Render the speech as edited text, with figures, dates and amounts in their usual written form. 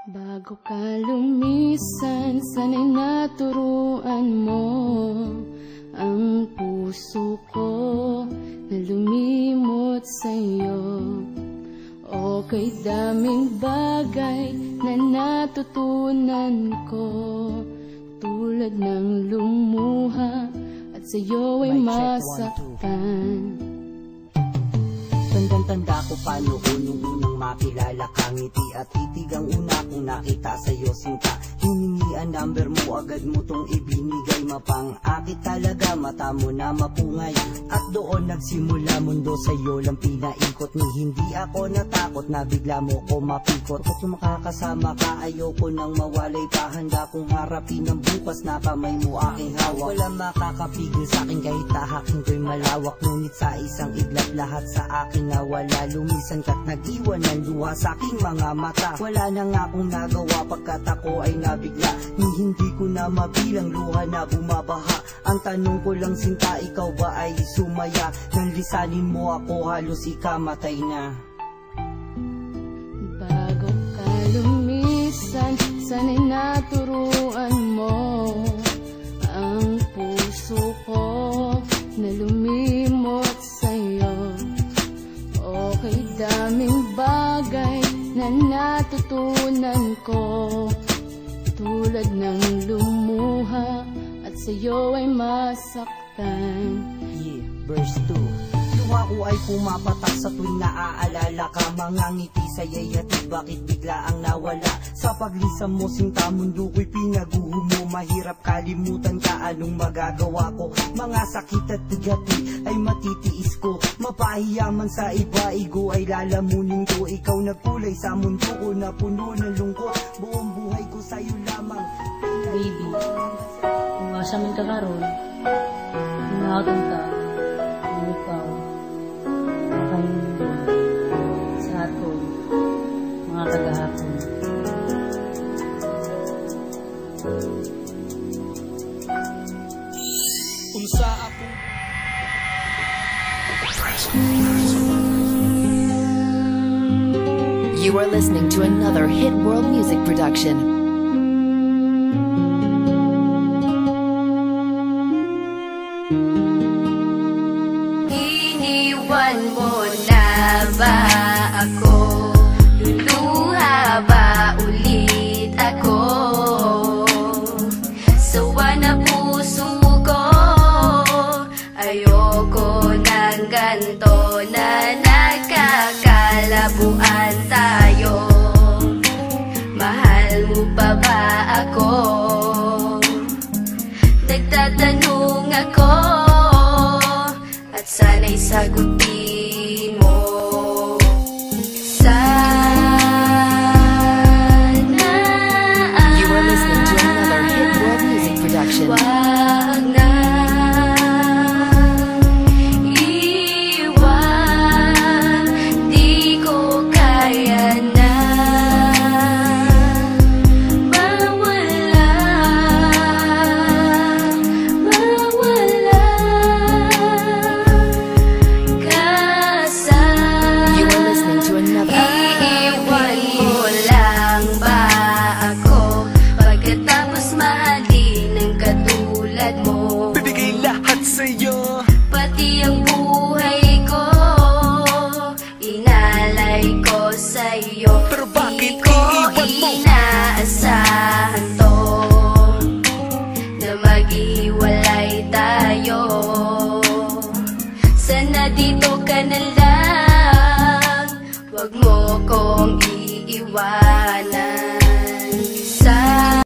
Bago ka lumisan, sana'y naturuan mo ang puso ko na lumimot sa'yo. O kay daming bagay na natutunan ko, tulad ng lumuha at sa'yo ay masaktan. Tandang-tanda ko pa noon nung unang makilala ka. Ngiti at titig ang una kong nakita sa'yo, sinta. Hiningi ang number mo, agad mo tong ibinigay. Mapang-akit talaga, mata mo na mapungay. At doon nagsimula mundo sa'yo lang pinaikot. Ni hindi ako natakot na bigla mo ko mapikot. Kung makakasama ka, ayoko nang mawalay pa. Handa kong harapin ang bukas na kamay mo aking hawak. Walang makakapigil sa'kin kahit tahakin ko'y malawak. Ngunit sa isang iglap lahat sa akin nawala. Lumisan ka't nag-iwan ng luha sa aking mga mata. Wala na nga akong nagawa pagkat ako ay nabigla. Ni hindi ko na mabilang luha na bumabaha. Ang tanong ko lang, sinta, ikaw ba ay sumaya? Nang lisanin mo ako, halos ikamatay na. Bago ka lumisan, sana'y naturuan mo ang puso ko na lumimot sa'yo. Okay, daming bagay na natutunan ko, tulad ng lumuha at sa'yo ay masaktan. Yeah, verse 2. Luha ko ay pumapatak sa tuwing naaalala ka. Mga ngiti sa'ya'y hatid, bakit bigla ang nawala? Sa paglisa mo, sinta, mundo ko'y pinaguho mo. Mahirap kalimutan ka, anong magagawa ko? Mga sakit at bigati ay matitiis ko. Mapahiyaman sa iba, igo ay lalamunin ko. Ikaw nagkulay sa mundo ko na puno ng lungkot. Buong buhay ko sa'yo lamang. Baby, kung asa man ka karon, hinahatan ka, ang ikaw, makahindo sa aton, mga kagahapon. Unsa ako You are listening to another Hit World Music production. Iniwan mo na ba ako? Luluha ba ulit ako? Sawa na puso ko, ayoko ng ganto na nagkakalabuan tayo. Mahal mo pa ba ako? Nagtatanong ako at sana'y sagutin mo. Sana You are listening to another Hit World Music production. wag na iwan, di ko kaya na mawala, mawala ka sa You are listening to another. iiwan mo lang ba ako pagkatapos mahalin ng katulad mo? bibigay lahat sa'yo. Pati ang buhay ko inalay ko sa'yo. Pero bakit Di ko iiwan mo? inaasahan to na maghiwalay tayo. Sana dito ka na lang, wag mo kong iiwan.